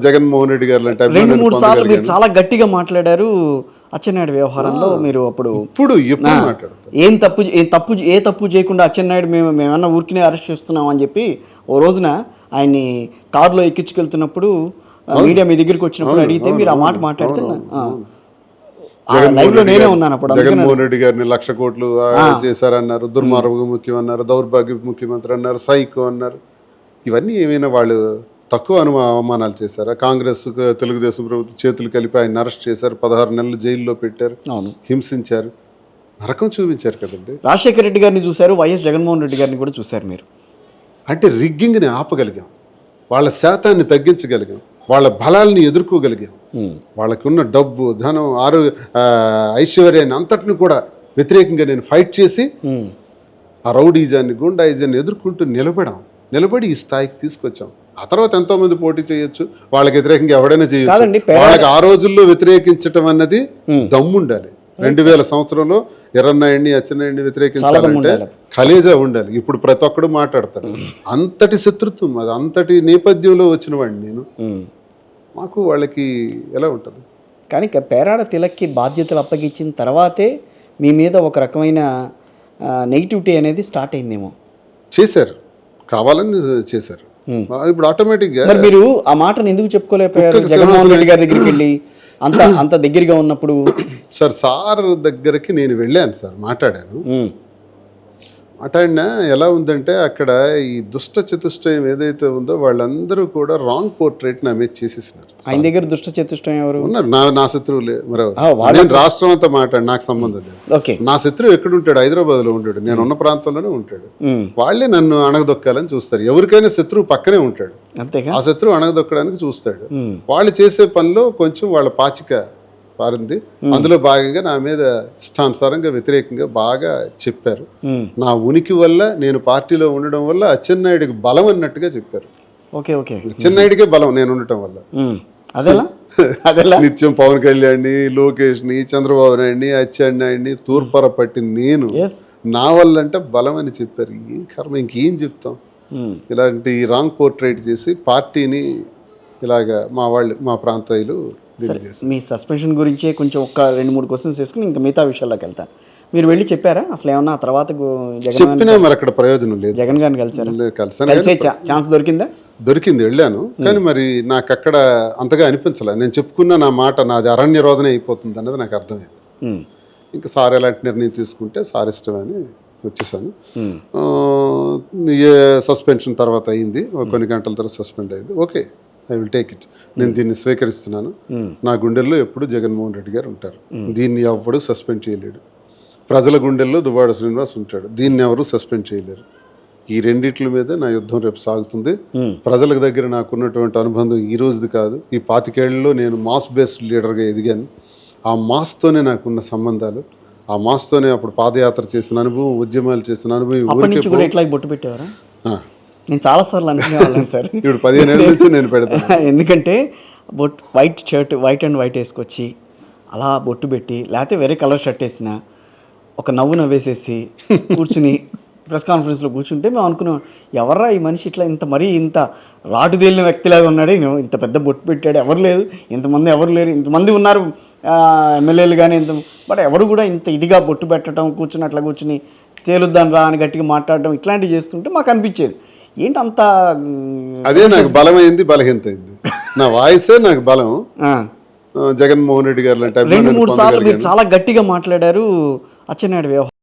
జగన్మోహన్ రెడ్డి గారు లాంటి 2-3 సార్లు మీరు చాలా గట్టిగా మాట్లాడారు అచ్చెన్నాయుడు వ్యవహారంలో. మీరు అప్పుడు ఎప్పుడు మాట్లాడతారు ఏ తప్పు చేయకుండా అచ్చెన్నాయుడు మేమన్నా ఊరికినే అరెస్ట్ చేస్తున్నాం అని చెప్పి ఓ రోజున ఆయన్ని కారులో ఎక్కించుకెళ్తున్నప్పుడు మీడియా మీ దగ్గరికి వచ్చినప్పుడు అడిగితే మీరు ఆ మాట మాట్లాడితే లైవ్ లో నేనే ఉన్నాను అప్పుడు. జగన్మోహన్ రెడ్డి గారిని 1,00,000 కోట్లు చేశారన్నారు, దుర్మార్గ ముఖ్యమన్నారు, దౌర్భాగ్య ముఖ్యమంత్రి అన్నారు, సైకో అన్నారు. ఇవన్నీ ఏమైనా వాళ్ళు తక్కువ అవమానాలు చేశారా? కాంగ్రెస్ తెలుగుదేశం ప్రభుత్వం చేతులు కలిపి ఆయన అరెస్ట్ చేశారు, 16 నెలలు జైల్లో పెట్టారు, హింసించారు, నరకం చూపించారు కదండి. రాజశేఖర రెడ్డి గారిని చూశారు, వైఎస్ జగన్మోహన్ రెడ్డి గారిని కూడా చూశారు మీరు. అంటే రిగ్గింగ్ని ఆపగలిగాం, వాళ్ళ శాతాన్ని తగ్గించగలిగాం, వాళ్ళ బలాల్ని ఎదుర్కోగలిగాం, వాళ్ళకున్న డబ్బు ధనం ఐశ్వర్యాన్ని అంతటిని కూడా వ్యతిరేకంగా నేను ఫైట్ చేసి ఆ రౌడీజాన్ని గుండాయిజాన్ని ఎదుర్కొంటూ నిలబడి ఈ స్థాయికి తీసుకొచ్చాం. ఆ తర్వాత ఎంతో మంది పోటీ చేయొచ్చు, వాళ్ళకి వ్యతిరేకంగా ఎవడైనా చేయొచ్చు. వాళ్ళకి ఆ రోజుల్లో వ్యతిరేకించటం అన్నది దమ్ముండాలి. 2000 సంవత్సరంలో ఎర్రన్నాయుడిని అచ్చెన్నాయుడిని వ్యతిరేకించాలంటే ఖలేజా ఉండాలి. ఇప్పుడు ప్రతి ఒక్కడు మాట్లాడతాడు. అంతటి శత్రుత్వం, అది అంతటి నేపథ్యంలో వచ్చిన వాడిని నేను. మాకు వాళ్ళకి ఎలా ఉంటుంది? కానీ పేరాడ తిలక్కి బాధ్యతలు అప్పగించిన తర్వాతే మీ మీద ఒక రకమైన నెగిటివిటీ అనేది స్టార్ట్ అయిందేమో. చేశారు, కావాలని చేశారు. ఇప్పుడు ఆటోమేటిక్గా మీరు ఆ మాటను ఎందుకు చెప్పుకోలేకపోయారు? జగన్మోహన్ రెడ్డి గారి దగ్గరికి వెళ్ళి అంత దగ్గరగా ఉన్నప్పుడు. సార్ దగ్గరికి నేను వెళ్ళాను సార్, మాట్లాడాను. మాట్లాడినా ఎలా ఉందంటే అక్కడ ఈ దుష్ట చతుష్టయం ఏదైతే ఉందో వాళ్ళందరూ కూడా రాంగ్ పోర్ట్రేట్ నా మీద చేసేసినారు. ఆయన దగ్గర దుష్ట చతుష్టయం ఎవరు ఉన్నారు? నా శత్రువులే. నేను రాష్ట్రం అంతా మాట్లాడు, నాకు సంబంధం లేదు. నా శత్రువు ఎక్కడుంటాడు? హైదరాబాద్ లో ఉంటాడు, నేను ఉన్న ప్రాంతంలోనే ఉంటాడు. వాళ్ళే నన్ను అణగదొక్కాలని చూస్తారు. ఎవరికైనా శత్రువు పక్కనే ఉంటాడు, ఆ శత్రువు అణగదొక్కడానికి చూస్తాడు. వాళ్ళు చేసే పనిలో కొంచెం వాళ్ళ పాచిక పారింది. అందులో భాగంగా నా మీద ఇష్టానుసారంగా వ్యతిరేకంగా బాగా చెప్పారు. నా ఉనికి వల్ల, నేను పార్టీలో ఉండడం వల్ల అచ్చెన్నాయుడికి బలం అన్నట్టుగా చెప్పారు. అచ్చెన్నాయుడికే బలం నేను ఉండటం వల్ల. నిత్యం పవన్ కళ్యాణ్ని, లోకేష్ని, చంద్రబాబు నాయుడిని, అచ్చెన్నాయుడిని తూర్పర పట్టి నేను నా వల్ల అంటే బలం అని చెప్పారు. ఏం కర్మ, ఇంకేం చెప్తాం? ఇలాంటి రాంగ్ పోర్ట్రేట్ చేసి పార్టీని ఇలాగా మా ప్రాంతీయులు. మీ సస్పెన్షన్ గురించే కొంచెం ఒక 2-3 క్వశ్చన్స్ వేసుకుని ఇంకా మిగతా విషయాల్లోకి వెళ్తాను. మీరు వెళ్ళి చెప్పారా అసలు ఏమన్నా? ఆ తర్వాత చెప్పినా మరి అక్కడ ప్రయోజనం లేదు. జగన్ గారిని కలిసే ఛాన్స్ దొరికిందా? దొరికింది, వెళ్ళాను. కానీ మరి నాకు అక్కడ అంతగా అనిపించలే. నేను చెప్పుకున్న నా మాట నాది అరణ్య రోదన అయిపోతుంది అన్నది నాకు అర్థమైంది. ఇంకా సార్ ఎలాంటి నిర్ణయం తీసుకుంటే సార్ ఇష్టమని వచ్చేసాను. సస్పెన్షన్ తర్వాత అయింది, కొన్ని గంటల తర్వాత సస్పెండ్ అయింది. Okay, I will take it. నేను దీన్ని స్వీకరిస్తున్నాను. నా గుండెల్లో ఎప్పుడు జగన్మోహన్ రెడ్డి గారు ఉంటారు. దీన్ని ఎవరు సస్పెండ్ చేయలేడు. ప్రజల గుండెల్లో దువ్వాడ శ్రీనివాస్ ఉంటాడు. దీన్ని ఎవరు సస్పెండ్ చేయలేరు. ఈ రెండిట్ల మీద నా యుద్ధం రేపు సాగుతుంది. ప్రజల దగ్గర నాకున్నటువంటి అనుబంధం ఈ రోజుది కాదు. ఈ 25 ఏళ్లలో నేను మాస్ బేస్డ్ లీడర్గా ఎదిగాను. ఆ మాస్తోనే నాకున్న సంబంధాలు, ఆ మాస్తోనే అప్పుడు పాదయాత్ర చేసిన అనుభవం, ఉద్యమాలు చేసిన అనుభవం. ఇట్లా బొట్టు పెట్టేవారా? నేను చాలాసార్లు అనుకునేవాళ్ళం సార్. ఇప్పుడు 15 ఏళ్ళ నుంచి నేను పెడతాను. ఎందుకంటే white shirt, white and white వేసుకొచ్చి అలా బొట్టు పెట్టి, లేకపోతే వేరే కలర్ షర్ట్ వేసిన ఒక నవ్వేసేసి కూర్చుని ప్రెస్ కాన్ఫరెన్స్లో కూర్చుంటే మేము అనుకున్నాం, ఎవర్రా ఈ మనిషి ఇట్లా ఇంత రాటుదేలిన వ్యక్తిలాగా ఉన్నాడు, ఇంత పెద్ద బొట్టు పెట్టాడు, ఎవరు లేదు, ఇంతమంది ఎవరు లేరు, ఇంతమంది ఉన్నారు ఎమ్మెల్యేలు కానీ బట్ ఎవరు కూడా ఇంత ఇదిగా బొట్టు పెట్టడం, కూర్చుని అట్లా కూర్చుని తేలుద్దాం రా అని గట్టిగా మాట్లాడడం ఇట్లాంటివి చేస్తుంటే మాకు అనిపించేది ఏంటి అంత. అదే నాకు బలమైంది, బలహీనత అయింది. నా వాయిసే నాకు బలం. జగన్మోహన్ రెడ్డి గారు 2-3 సార్లు మీరు చాలా గట్టిగా మాట్లాడారు అచ్చెన్నాయుడు వ్యవహారం.